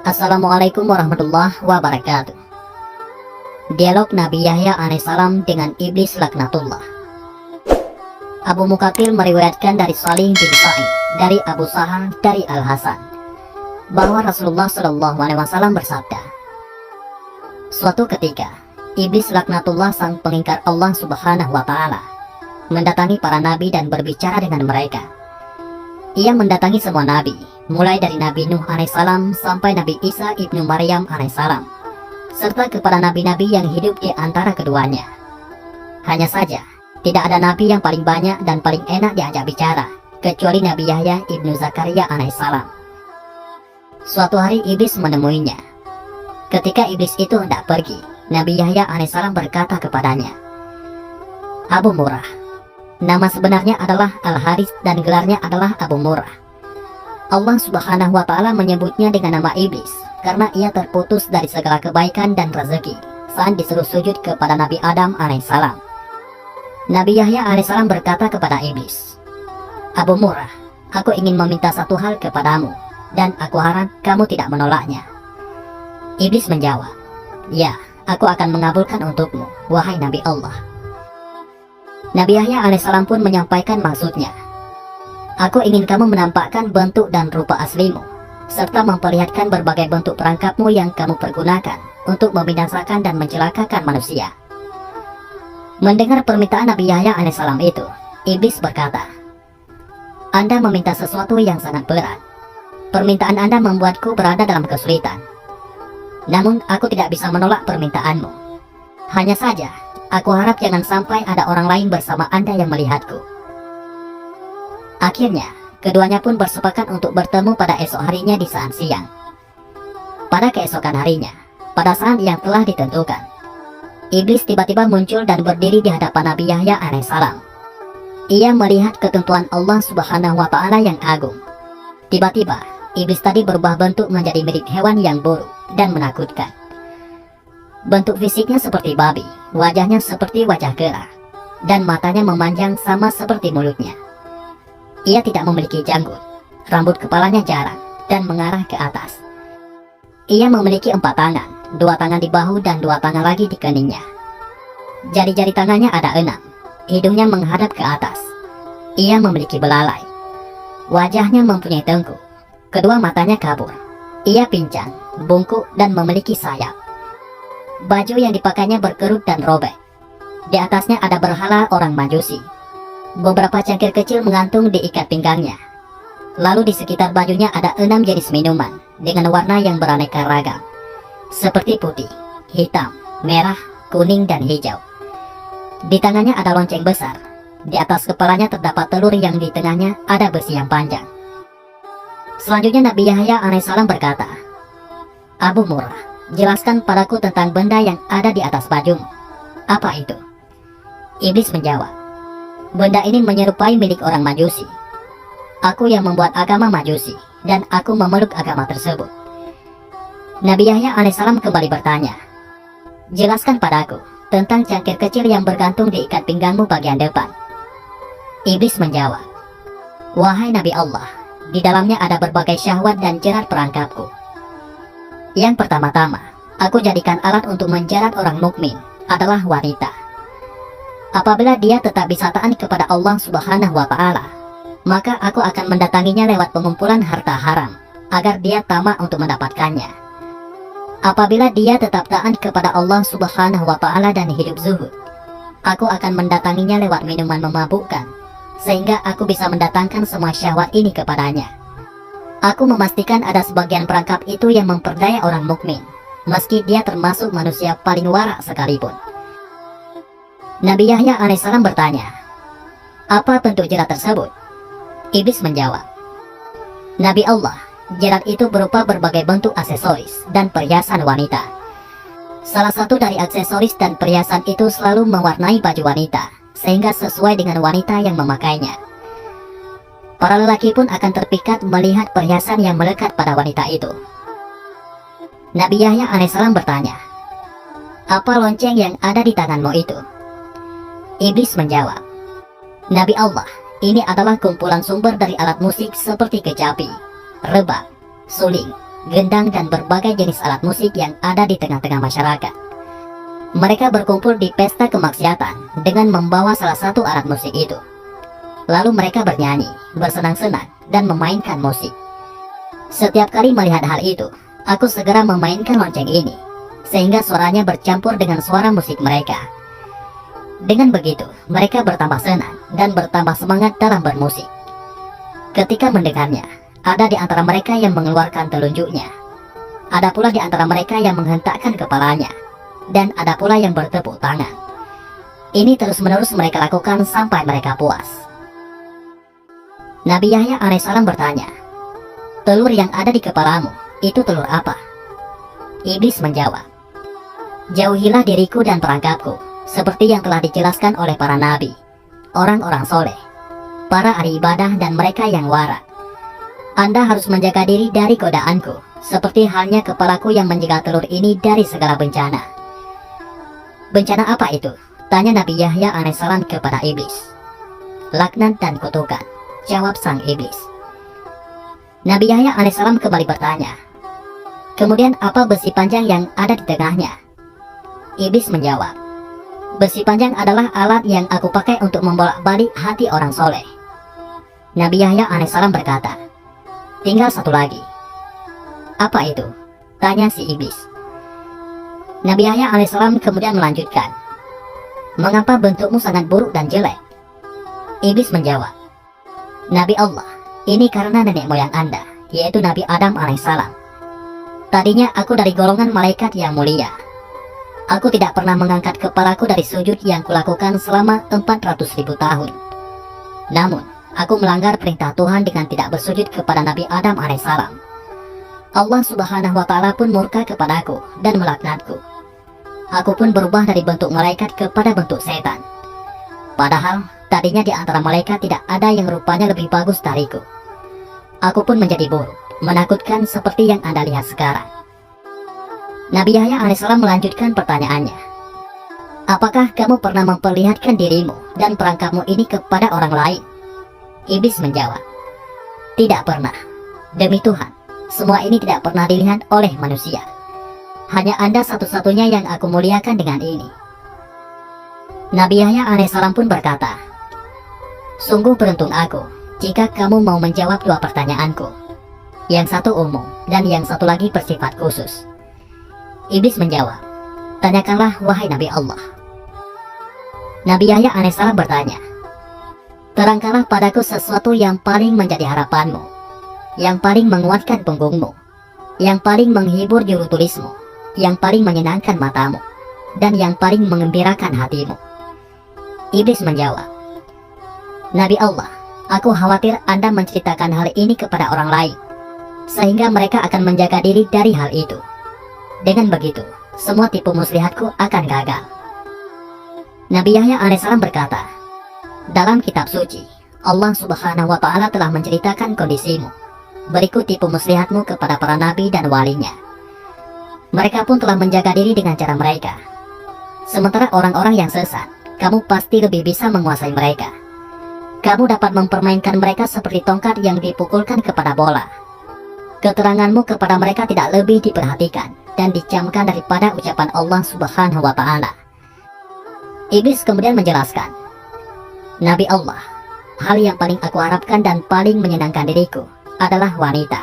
Assalamualaikum warahmatullahi wabarakatuh. Dialog Nabi Yahya alaihissalam dengan Iblis laknatullah. Abu Mukatil meriwayatkan dari Salih bin Sa'id, dari Abu Sahal, dari Al-Hasan, bahwa Rasulullah SAW bersabda, suatu ketika, Iblis laknatullah sang pengingkar Allah Subhanahu wa Ta'ala mendatangi para nabi dan berbicara dengan mereka. Ia mendatangi semua nabi, mulai dari Nabi Nuh alaihissalam sampai Nabi Isa ibnu Maryam alaihissalam, serta kepada nabi-nabi yang hidup di antara keduanya. Hanya saja, tidak ada nabi yang paling banyak dan paling enak diajak bicara, kecuali Nabi Yahya ibnu Zakaria alaihissalam. Suatu hari Iblis menemuinya. Ketika Iblis itu hendak pergi, Nabi Yahya alaihissalam berkata kepadanya, Abu Murrah. Nama sebenarnya adalah Al-Haris dan gelarnya adalah Abu Murrah. Allah Subhanahu wa Ta'ala menyebutnya dengan nama Iblis karena ia terputus dari segala kebaikan dan rezeki saat disuruh sujud kepada Nabi Adam alaihissalam. Nabi Yahya alaihissalam berkata kepada Iblis, Abu Murrah, aku ingin meminta satu hal kepadamu dan aku harap kamu tidak menolaknya. Iblis menjawab, ya, aku akan mengabulkan untukmu, wahai Nabi Allah. Nabi Yahya alaihissalam pun menyampaikan maksudnya. Aku ingin kamu menampakkan bentuk dan rupa aslimu, serta memperlihatkan berbagai bentuk perangkapmu yang kamu pergunakan untuk membinasakan dan mencelakakan manusia. Mendengar permintaan Nabi Yahya alaihissalam itu, Iblis berkata, Anda meminta sesuatu yang sangat berat. Permintaan Anda membuatku berada dalam kesulitan. Namun aku tidak bisa menolak permintaanmu. Hanya saja, aku harap jangan sampai ada orang lain bersama Anda yang melihatku. Akhirnya, keduanya pun bersepakat untuk bertemu pada esok harinya di saat siang. Pada keesokan harinya, pada saat yang telah ditentukan, Iblis tiba-tiba muncul dan berdiri di hadapan Nabi Yahya alaihissalam. Ia melihat ketentuan Allah Subhanahu wa Ta'ala yang agung. Tiba-tiba, Iblis tadi berubah bentuk menjadi mirip hewan yang buruk dan menakutkan. Bentuk fisiknya seperti babi, wajahnya seperti wajah kera, dan matanya memanjang sama seperti mulutnya. Ia tidak memiliki janggut, rambut kepalanya jarang, dan mengarah ke atas. Ia memiliki 4 tangan, 2 tangan di bahu dan 2 tangan lagi di keningnya. Jari-jari tangannya ada 6, hidungnya menghadap ke atas. Ia memiliki belalai. Wajahnya mempunyai tengkuk, kedua matanya kabur. Ia pincang, bungkuk dan memiliki sayap. Baju yang dipakainya berkerut dan robek. Di atasnya ada berhala orang Majusi. Beberapa cangkir kecil menggantung di ikat pinggangnya. Lalu di sekitar bajunya ada 6 jenis minuman dengan warna yang beraneka ragam, seperti putih, hitam, merah, kuning, dan hijau. Di tangannya ada lonceng besar. Di atas kepalanya terdapat telur yang di tengahnya ada besi yang panjang. Selanjutnya Nabi Yahya alaihissalam berkata, Abu Murrah, jelaskan padaku tentang benda yang ada di atas bajumu. Apa itu? Iblis menjawab, benda ini menyerupai milik orang Majusi. Aku yang membuat agama Majusi, dan aku memeluk agama tersebut. Nabi Yahya alaihissalam kembali bertanya, jelaskan padaku tentang cangkir kecil yang bergantung di ikat pinggangmu bagian depan. Iblis menjawab, wahai Nabi Allah, di dalamnya ada berbagai syahwat dan jerat perangkapku. Yang pertama-tama, aku jadikan alat untuk menjerat orang mukmin adalah wanita. Apabila dia tetap bisa taat kepada Allah Subhanahu wa Ta'ala, maka aku akan mendatanginya lewat pengumpulan harta haram, agar dia tamak untuk mendapatkannya. Apabila dia tetap taat kepada Allah Subhanahu wa Ta'ala dan hidup zuhud, aku akan mendatanginya lewat minuman memabukkan, sehingga aku bisa mendatangkan semua syahwat ini kepadanya. Aku memastikan ada sebagian perangkap itu yang memperdaya orang mukmin, meski dia termasuk manusia paling warak sekalipun. Nabi Yahya alaihissalam bertanya, apa bentuk jerat tersebut? Iblis menjawab, Nabi Allah, jerat itu berupa berbagai bentuk aksesoris dan perhiasan wanita. Salah satu dari aksesoris dan perhiasan itu selalu mewarnai baju wanita, sehingga sesuai dengan wanita yang memakainya. Para lelaki pun akan terpikat melihat perhiasan yang melekat pada wanita itu. Nabi Yahya alaihissalam bertanya, apa lonceng yang ada di tanganmu itu? Iblis menjawab, Nabi Allah, ini adalah kumpulan sumber dari alat musik seperti kecapi, rebab, suling, gendang dan berbagai jenis alat musik yang ada di tengah-tengah masyarakat. Mereka berkumpul di pesta kemaksiatan dengan membawa salah satu alat musik itu. Lalu mereka bernyanyi, bersenang-senang, dan memainkan musik. Setiap kali melihat hal itu, aku segera memainkan lonceng ini, sehingga suaranya bercampur dengan suara musik mereka. Dengan begitu, mereka bertambah senang dan bertambah semangat dalam bermusik. Ketika mendengarnya, ada di antara mereka yang mengeluarkan telunjuknya. Ada pula di antara mereka yang menghentakkan kepalanya, dan ada pula yang bertepuk tangan. Ini terus-menerus mereka lakukan sampai mereka puas. Nabi Yahya alaihissalam bertanya, "Telur yang ada di kepalamu, itu telur apa?" Iblis menjawab, "Jauhilah diriku dan perangkapku, seperti yang telah dijelaskan oleh para nabi, orang-orang soleh, para ahli ibadah dan mereka yang wara. Anda harus menjaga diri dari godaanku, seperti halnya kepalaku yang menjaga telur ini dari segala bencana." "Bencana apa itu?" tanya Nabi Yahya alaihissalam kepada iblis. "Laknat dan kutukan," jawab sang iblis. Nabi Yahya alaihissalam kembali bertanya, "Kemudian apa besi panjang yang ada di tengahnya?" Iblis menjawab, "Besi panjang adalah alat yang aku pakai untuk membolak-balik hati orang soleh." Nabi Yahya alaihissalam berkata, "Tinggal satu lagi." "Apa itu?" tanya si iblis. Nabi Yahya alaihissalam kemudian melanjutkan, "Mengapa bentukmu sangat buruk dan jelek?" Iblis menjawab, "Nabi Allah, ini karena nenek moyang Anda, yaitu Nabi Adam alaihissalam. Tadinya aku dari golongan malaikat yang mulia. Aku tidak pernah mengangkat kepalaku dari sujud yang kulakukan selama 400.000 tahun. Namun, aku melanggar perintah Tuhan dengan tidak bersujud kepada Nabi Adam alaihissalam. Allah subhanahu wa ta'ala pun murka kepadaku dan melaknatku. Aku pun berubah dari bentuk malaikat kepada bentuk setan. Padahal, tadinya di antara malaikat tidak ada yang rupanya lebih bagus dariku. Aku pun menjadi buruk, menakutkan seperti yang Anda lihat sekarang." Nabi Yahya alaihissalam melanjutkan pertanyaannya, "Apakah kamu pernah memperlihatkan dirimu dan perangkapmu ini kepada orang lain?" Iblis menjawab, "Tidak pernah. Demi Tuhan, semua ini tidak pernah dilihat oleh manusia. Hanya Anda satu-satunya yang aku muliakan dengan ini." Nabi Yahya alaihissalam pun berkata, "Sungguh beruntung aku jika kamu mau menjawab dua pertanyaanku. Yang satu umum dan yang satu lagi bersifat khusus." Iblis menjawab, "Tanyakanlah wahai Nabi Allah." Nabi Yahya alaihissalam bertanya, "Terangkanlah padaku sesuatu yang paling menjadi harapanmu, yang paling menguatkan punggungmu, yang paling menghibur juru tulismu, yang paling menyenangkan matamu, dan yang paling mengembirakan hatimu." Iblis menjawab, "Nabi Allah, aku khawatir Anda menceritakan hal ini kepada orang lain, sehingga mereka akan menjaga diri dari hal itu. Dengan begitu, semua tipu muslihatku akan gagal." Nabi Yahya alaihissalam berkata, "Dalam kitab suci, Allah subhanahu wa ta'ala telah menceritakan kondisimu. Berikut tipu muslihatmu kepada para nabi dan walinya. Mereka pun telah menjaga diri dengan cara mereka. Sementara orang-orang yang sesat, kamu pasti lebih bisa menguasai mereka. Kamu dapat mempermainkan mereka seperti tongkat yang dipukulkan kepada bola. Keteranganmu kepada mereka tidak lebih diperhatikan dan dicamkan daripada ucapan Allah subhanahu wa ta'ala." Iblis kemudian menjelaskan, "Nabi Allah, hal yang paling aku harapkan dan paling menyenangkan diriku adalah wanita.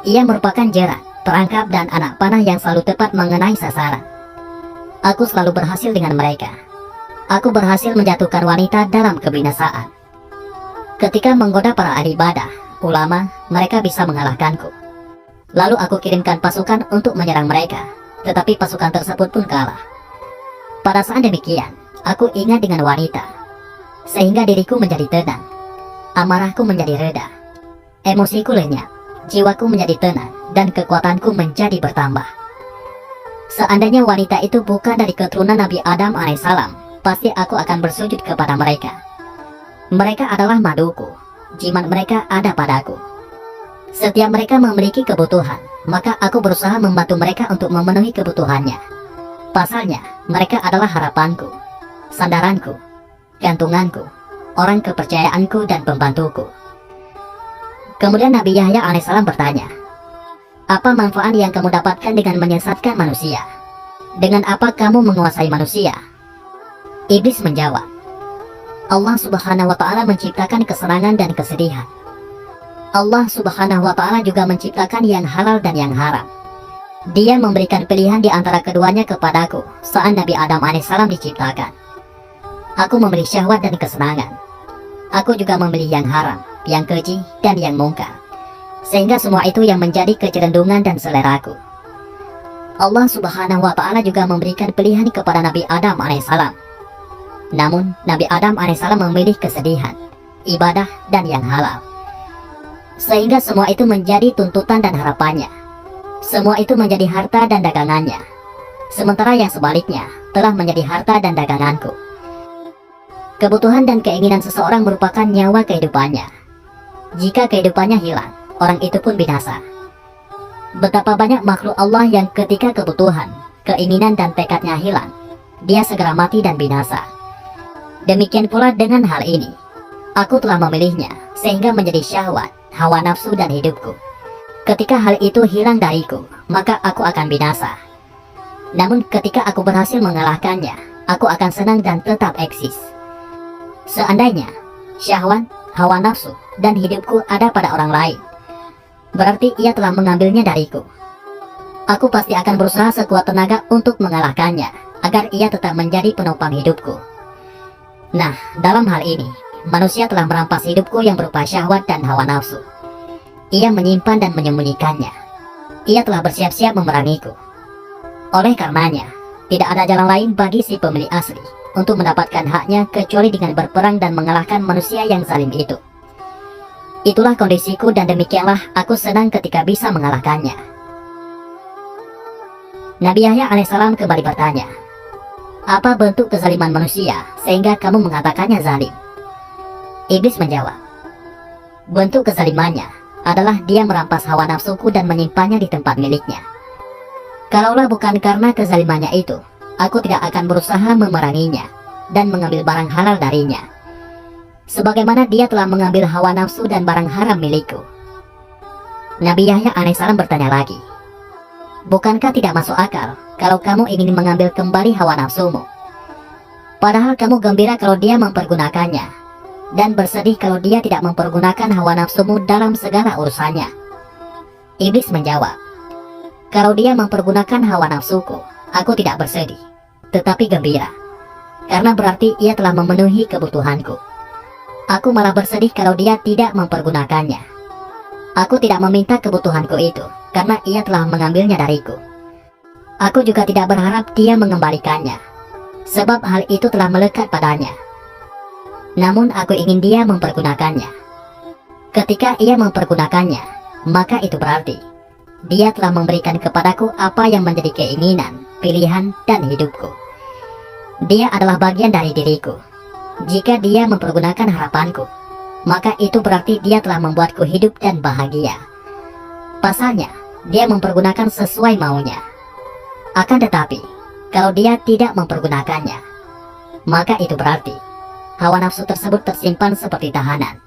Ia merupakan jerat, perangkap dan anak panah yang selalu tepat mengenai sasaran. Aku selalu berhasil dengan mereka. Aku berhasil menjatuhkan wanita dalam kebinasaan. Ketika menggoda para ahli ibadah, ulama, mereka bisa mengalahkanku. Lalu aku kirimkan pasukan untuk menyerang mereka, tetapi pasukan tersebut pun kalah. Pada saat demikian, aku ingat dengan wanita, sehingga diriku menjadi tenang, amarahku menjadi reda, emosiku lenyap, jiwaku menjadi tenang, dan kekuatanku menjadi bertambah. Seandainya wanita itu bukan dari keturunan Nabi Adam alaihissalam, pasti aku akan bersujud kepada mereka. Mereka adalah maduku, jimat mereka ada padaku. Setiap mereka memiliki kebutuhan, maka aku berusaha membantu mereka untuk memenuhi kebutuhannya. Pasalnya, mereka adalah harapanku, sandaranku, gantunganku, orang kepercayaanku dan pembantuku. Kemudian Nabi Yahya alaihissalam bertanya, apa manfaat yang kamu dapatkan dengan menyesatkan manusia? Dengan apa kamu menguasai manusia? Iblis menjawab, Allah subhanahu wa ta'ala menciptakan kesenangan dan kesedihan. Allah subhanahu wa ta'ala juga menciptakan yang halal dan yang haram. Dia memberikan pilihan di antara keduanya kepadaku saat Nabi Adam alaihissalam diciptakan. Aku memilih syahwat dan kesenangan. Aku juga memilih yang haram, yang keji, dan yang mungkar. Sehingga semua itu yang menjadi kecenderungan dan seleraku. Allah subhanahu wa ta'ala juga memberikan pilihan kepada Nabi Adam alaihissalam. Namun, Nabi Adam alaihissalam memilih kesedihan, ibadah, dan yang halal. Sehingga semua itu menjadi tuntutan dan harapannya. Semua itu menjadi harta dan dagangannya. Sementara yang sebaliknya telah menjadi harta dan daganganku. Kebutuhan dan keinginan seseorang merupakan nyawa kehidupannya. Jika kehidupannya hilang, orang itu pun binasa. Betapa banyak makhluk Allah yang ketika kebutuhan, keinginan dan tekadnya hilang, dia segera mati dan binasa. Demikian pula dengan hal ini. Aku telah memilihnya sehingga menjadi syahwat, hawa nafsu dan hidupku. Ketika hal itu hilang dariku, maka aku akan binasa. Namun ketika aku berhasil mengalahkannya, aku akan senang dan tetap eksis. Seandainya syahwat, hawa nafsu, dan hidupku ada pada orang lain, berarti ia telah mengambilnya dariku. Aku pasti akan berusaha sekuat tenaga untuk mengalahkannya, agar ia tetap menjadi penopang hidupku. Nah, dalam hal ini, manusia telah merampas hidupku yang berupa syahwat dan hawa nafsu. Ia menyimpan dan menyembunyikannya. Ia telah bersiap-siap memerangiku. Oleh karenanya, tidak ada jalan lain bagi si pemilik asli untuk mendapatkan haknya kecuali dengan berperang dan mengalahkan manusia yang zalim itu. Itulah kondisiku dan demikianlah aku senang ketika bisa mengalahkannya. Nabi Yahya alaihissalam kembali bertanya, apa bentuk kezaliman manusia sehingga kamu mengatakannya zalim? Iblis menjawab, bentuk kezalimannya adalah dia merampas hawa nafsuku dan menyimpannya di tempat miliknya. Kalaulah bukan karena kezalimannya itu, aku tidak akan berusaha memeranginya dan mengambil barang halal darinya, sebagaimana dia telah mengambil hawa nafsu dan barang haram milikku. Nabi Yahya alaihissalam bertanya lagi, bukankah tidak masuk akal kalau kamu ingin mengambil kembali hawa nafsumu? Padahal kamu gembira kalau dia mempergunakannya, dan bersedih kalau dia tidak mempergunakan hawa nafsumu dalam segala urusannya. Iblis menjawab, kalau dia mempergunakan hawa nafsuku, aku tidak bersedih, tetapi gembira, karena berarti ia telah memenuhi kebutuhanku. Aku malah bersedih kalau dia tidak mempergunakannya. Aku tidak meminta kebutuhanku itu, karena ia telah mengambilnya dariku. Aku juga tidak berharap dia mengembalikannya, sebab hal itu telah melekat padanya. Namun aku ingin dia mempergunakannya. Ketika ia mempergunakannya, maka itu berarti dia telah memberikan kepadaku apa yang menjadi keinginan, pilihan, dan hidupku. Dia adalah bagian dari diriku. Jika dia mempergunakan harapanku, maka itu berarti dia telah membuatku hidup dan bahagia. Pasalnya, dia mempergunakan sesuai maunya. Akan tetapi, kalau dia tidak mempergunakannya, maka itu berarti hawa nafsu tersebut tersimpan seperti tahanan.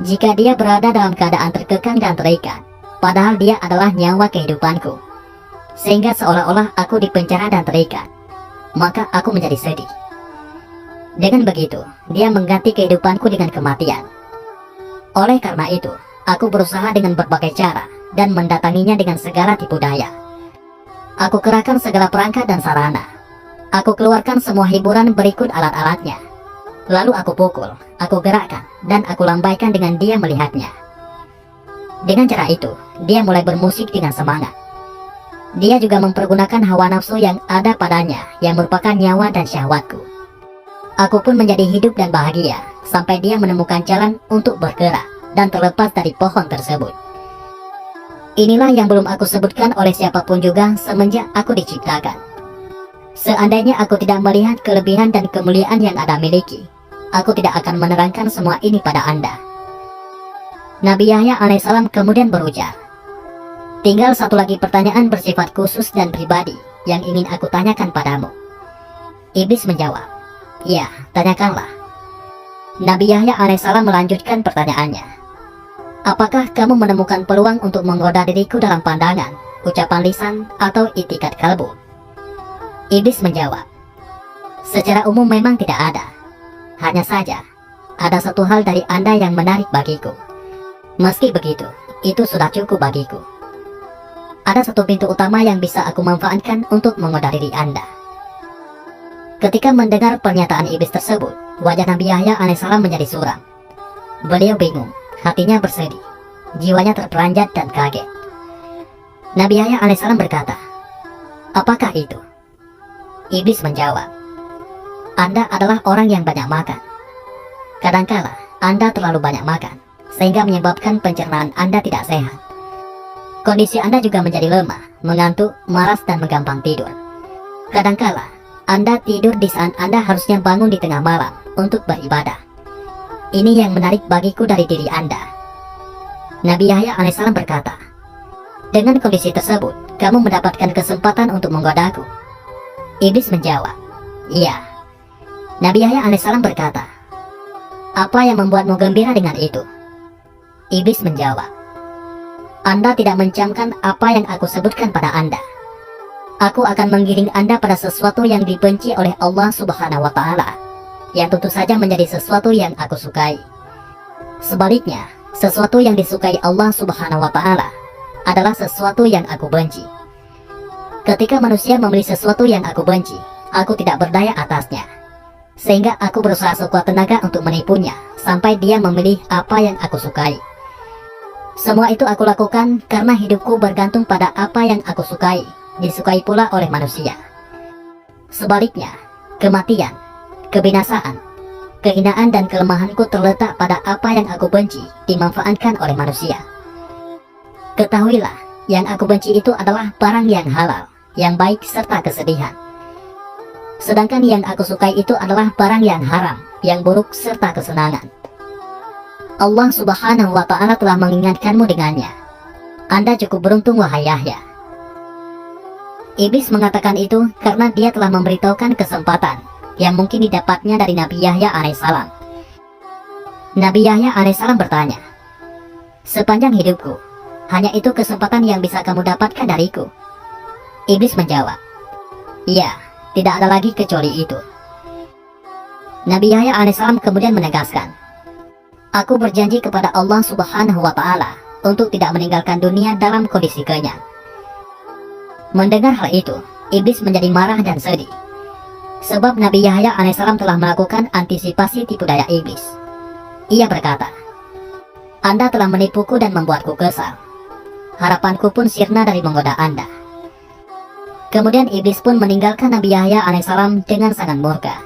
Jika dia berada dalam keadaan terkekang dan terikat, padahal dia adalah nyawa kehidupanku, sehingga seolah-olah aku dipenjara dan terikat, maka aku menjadi sedih. Dengan begitu, dia mengganti kehidupanku dengan kematian. Oleh karena itu, aku berusaha dengan berbagai cara dan mendatanginya dengan segala tipu daya. Aku kerahkan segala perangkat dan sarana. Aku keluarkan semua hiburan berikut alat-alatnya. Lalu aku pukul, aku gerakkan, dan aku lambaikan dengan dia melihatnya. Dengan cara itu, dia mulai bermusik dengan semangat. Dia juga mempergunakan hawa nafsu yang ada padanya, yang merupakan nyawa dan syahwatku. Aku pun menjadi hidup dan bahagia, sampai dia menemukan jalan untuk bergerak, dan terlepas dari pohon tersebut. Inilah yang belum aku sebutkan oleh siapapun juga semenjak aku diciptakan. Seandainya aku tidak melihat kelebihan dan kemuliaan yang Anda miliki, aku tidak akan menerangkan semua ini pada Anda. Nabi Yahya alaihissalam kemudian berujar, tinggal satu lagi pertanyaan bersifat khusus dan pribadi yang ingin aku tanyakan padamu. Iblis menjawab, ya, tanyakanlah. Nabi Yahya alaihissalam melanjutkan pertanyaannya. Apakah kamu menemukan peluang untuk menggoda diriku dalam pandangan, ucapan lisan, atau itikat kalbu? Iblis menjawab, secara umum memang tidak ada. Hanya saja, ada satu hal dari Anda yang menarik bagiku. Meski begitu, itu sudah cukup bagiku. Ada satu pintu utama yang bisa aku manfaatkan untuk menggoda diri Anda. Ketika mendengar pernyataan iblis tersebut, wajah Nabi Yahya alaihissalam menjadi suram. Beliau bingung, hatinya bersedih, jiwanya terperanjat dan kaget. Nabi Yahya alaihissalam berkata, apakah itu? Iblis menjawab, Anda adalah orang yang banyak makan. Kadangkala Anda terlalu banyak makan, sehingga menyebabkan pencernaan Anda tidak sehat. Kondisi Anda juga menjadi lemah, mengantuk, malas, dan menggampang tidur. Kadangkala Anda tidur di saat Anda harusnya bangun di tengah malam untuk beribadah. Ini yang menarik bagiku dari diri Anda. Nabi Yahya alaihissalam berkata, dengan kondisi tersebut, kamu mendapatkan kesempatan untuk menggodaku. Iblis menjawab, iya. Nabi Yahya alaihissalam berkata, apa yang membuatmu gembira dengan itu? Iblis menjawab, Anda tidak mencamkan apa yang aku sebutkan pada Anda. Aku akan menggiring Anda pada sesuatu yang dibenci oleh Allah Subhanahu wa Ta'ala, yang tentu saja menjadi sesuatu yang aku sukai. Sebaliknya, sesuatu yang disukai Allah Subhanahu wa Ta'ala adalah sesuatu yang aku benci. Ketika manusia memilih sesuatu yang aku benci, aku tidak berdaya atasnya, sehingga aku berusaha sekuat tenaga untuk menipunya sampai dia memilih apa yang aku sukai. Semua itu aku lakukan karena hidupku bergantung pada apa yang aku sukai, disukai pula oleh manusia. Sebaliknya, kematian, kebinasaan, kehinaan, dan kelemahanku terletak pada apa yang aku benci dimanfaatkan oleh manusia. Ketahuilah, yang aku benci itu adalah barang yang halal, yang baik, serta kesedihan. Sedangkan yang aku sukai itu adalah barang yang haram, yang buruk, serta kesenangan. Allah Subhanahu wa Ta'ala telah mengingatkanmu dengannya. Anda cukup beruntung, wahai Yahya. Iblis mengatakan itu karena dia telah memberitahukan kesempatan yang mungkin didapatnya dari Nabi Yahya alaihissalam. Nabi Yahya alaihissalam bertanya, sepanjang hidupku, hanya itu kesempatan yang bisa kamu dapatkan dariku? Iblis menjawab, iya, tidak ada lagi kecuali itu. Nabi Yahya alaihissalam kemudian menegaskan, aku berjanji kepada Allah Subhanahu wa Ta'ala untuk tidak meninggalkan dunia dalam kondisi kenyang. Mendengar hal itu, iblis menjadi marah dan sedih. Sebab Nabi Yahya alaihissalam telah melakukan antisipasi tipu daya iblis. Ia berkata, Anda telah menipuku dan membuatku kesal. Harapanku pun sirna dari menggoda Anda. Kemudian iblis pun meninggalkan Nabi Yahya alaihissalam dengan sangat murka.